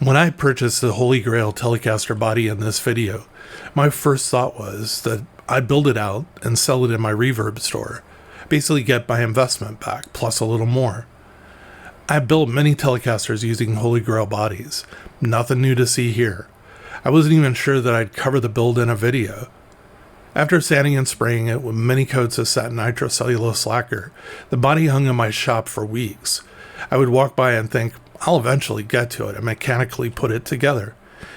When I purchased the Holy Grail Telecaster body in this video, my first thought was that I'd build it out and sell it in my Reverb store, basically get my investment back, plus a little more. I built many Telecasters using Holy Grail bodies, nothing new to see here. I wasn't even sure that I'd cover the build in a video. After sanding and spraying it with many coats of Satin Nitrocellulose Lacquer, the body hung in my shop for weeks. I would walk by and think, I'll eventually get to it and mechanically put it together,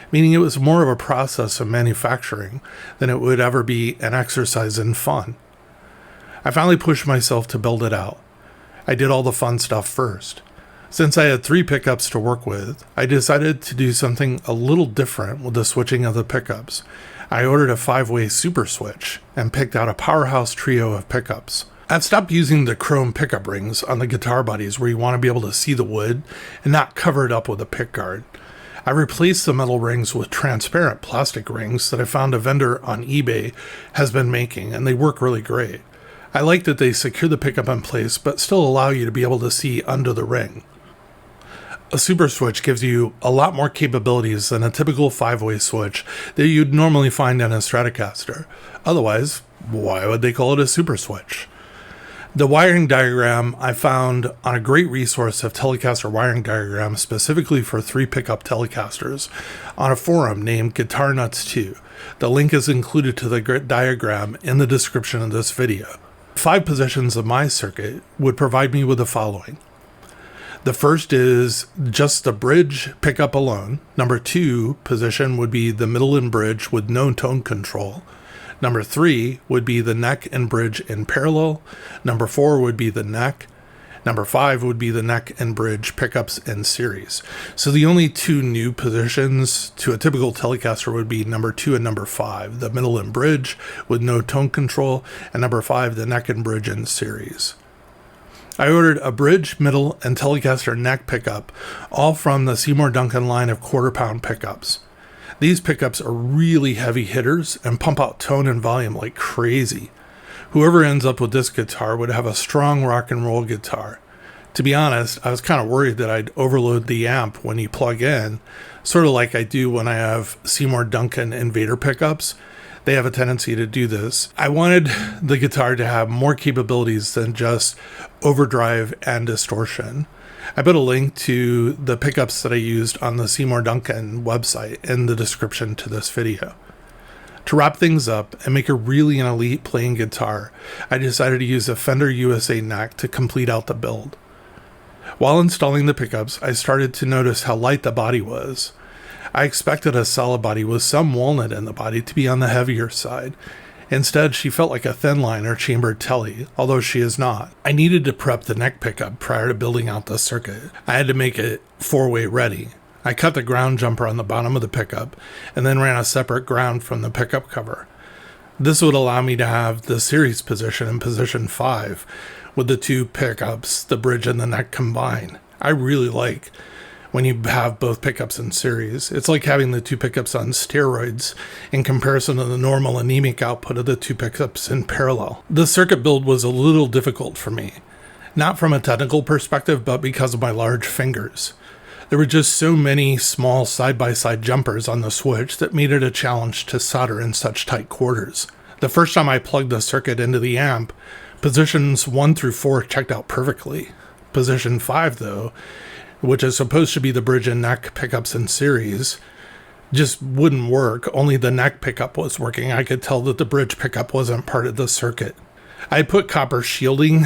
meaning it was more of a process of manufacturing than it would ever be an exercise in fun. I finally pushed myself to build it out. I did all the fun stuff first. Since I had 3 pickups to work with, I decided to do something a little different with the switching of the pickups. I ordered a 5-way super switch and picked out a Powerhouse trio of pickups. I've stopped using the chrome pickup rings on the guitar bodies where you want to be able to see the wood and not cover it up with a pickguard. I replaced the metal rings with transparent plastic rings that I found a vendor on eBay has been making, and they work really great. I like that they secure the pickup in place but still allow you to be able to see under the ring. A super switch gives you a lot more capabilities than a typical 5-way switch that you'd normally find in a Stratocaster. Otherwise, why would they call it a super switch? The wiring diagram I found on a great resource of Telecaster wiring diagrams specifically for 3 pickup Telecasters on a forum named Guitar Nuts 2. The link is included to the diagram in the description of this video. 5 positions of my circuit would provide me with the following. The first is just the bridge pickup alone. Number 2 position would be the middle and bridge with no tone control. Number 3 would be the neck and bridge in parallel. Number 4 would be the neck. Number 5 would be the neck and bridge pickups in series. So the only 2 new positions to a typical Telecaster would be number 2 and number 5, the middle and bridge with no tone control, and number 5, the neck and bridge in series. I ordered a bridge, middle, and Telecaster neck pickup, all from the Seymour Duncan line of quarter-pound pickups. These pickups are really heavy hitters and pump out tone and volume like crazy. Whoever ends up with this guitar would have a strong rock and roll guitar. To be honest, I was kind of worried that I'd overload the amp when you plug in, sort of like I do when I have Seymour Duncan Invader pickups. They have a tendency to do this. I wanted the guitar to have more capabilities than just overdrive and distortion. I put a link to the pickups that I used on the Seymour Duncan website in the description to this video. To wrap things up and make a really an elite playing guitar, I decided to use a Fender USA neck to complete out the build. While installing the pickups, I started to notice how light the body was. I expected a solid body with some walnut in the body to be on the heavier side. Instead, she felt like a thin line or chambered telly, although she is not. I needed to prep the neck pickup prior to building out the circuit. I had to make it 4-way ready. I cut the ground jumper on the bottom of the pickup and then ran a separate ground from the pickup cover. This would allow me to have the series position in position 5 with the 2 pickups, the bridge and the neck combined. I really like when you have both pickups in series. It's like having the 2 pickups on steroids in comparison to the normal anemic output of the 2 pickups in parallel. The circuit build was a little difficult for me, not from a technical perspective, but because of my large fingers. There were just so many small side-by-side jumpers on the switch that made it a challenge to solder in such tight quarters. The first time I plugged the circuit into the amp, positions 1 through 4 checked out perfectly. Position 5, though, which is supposed to be the bridge and neck pickups in series, just wouldn't work. Only the neck pickup was working. I could tell that the bridge pickup wasn't part of the circuit. I put copper shielding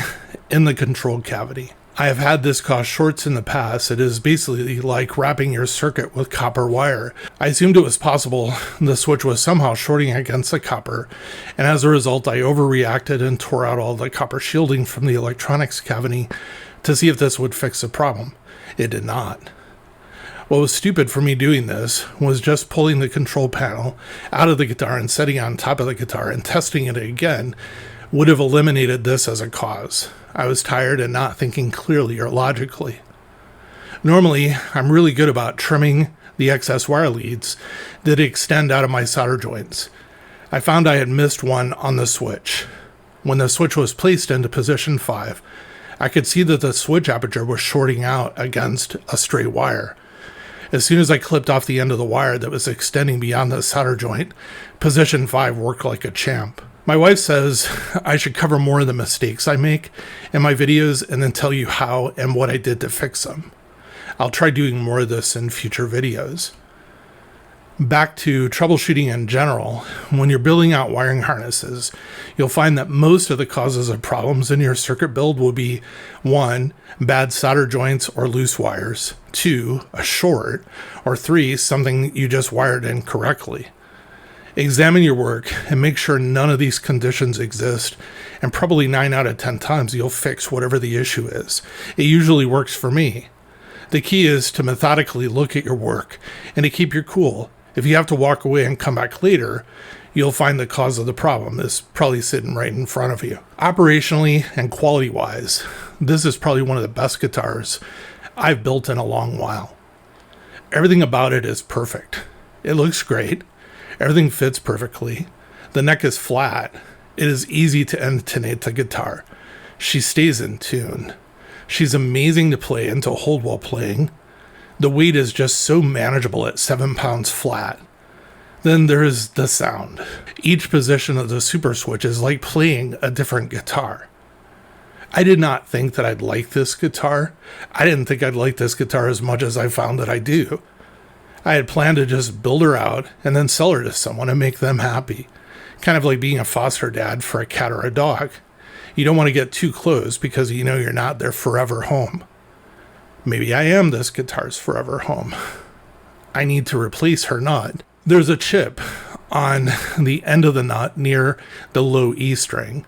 in the control cavity. I have had this cause shorts in the past. It is basically like wrapping your circuit with copper wire. I assumed it was possible the switch was somehow shorting against the copper, and as a result I overreacted and tore out all the copper shielding from the electronics cavity to see if this would fix the problem. It did not. What was stupid for me doing this was just pulling the control panel out of the guitar and setting it on top of the guitar and testing it again would have eliminated this as a cause. I was tired and not thinking clearly or logically. Normally, I'm really good about trimming the excess wire leads that extend out of my solder joints. I found I had missed one on the switch. When the switch was placed into position 5, I could see that the switch aperture was shorting out against a straight wire. As soon as I clipped off the end of the wire that was extending beyond the solder joint, position 5 worked like a champ. My wife says I should cover more of the mistakes I make in my videos and then tell you how and what I did to fix them. I'll try doing more of this in future videos. Back to troubleshooting in general, when you're building out wiring harnesses, you'll find that most of the causes of problems in your circuit build will be 1. Bad solder joints or loose wires, 2. A short, or 3. Something you just wired incorrectly. Examine your work and make sure none of these conditions exist, and probably 9 out of 10 times you'll fix whatever the issue is. It usually works for me. The key is to methodically look at your work and to keep your cool. If you have to walk away and come back later, you'll find the cause of the problem is probably sitting right in front of you. Operationally and quality-wise, this is probably one of the best guitars I've built in a long while. Everything about it is perfect. It looks great. Everything fits perfectly. The neck is flat. It is easy to intonate the guitar. She stays in tune. She's amazing to play and to hold while playing. The weight is just so manageable at 7 pounds flat. Then there's the sound. Each position of the super switch is like playing a different guitar. I did not think that I'd like this guitar. I didn't think I'd like this guitar as much as I found that I do. I had planned to just build her out and then sell her to someone and make them happy. Kind of like being a foster dad for a cat or a dog. You don't want to get too close because you know you're not their forever home. Maybe I am this guitar's forever home. I need to replace her nut. There's a chip on the end of the nut near the low E string.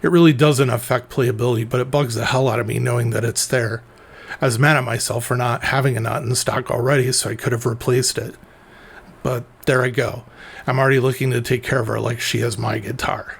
It really doesn't affect playability, but it bugs the hell out of me knowing that it's there. I was mad at myself for not having a nut in stock already, so I could have replaced it. But there I go. I'm already looking to take care of her like she is my guitar.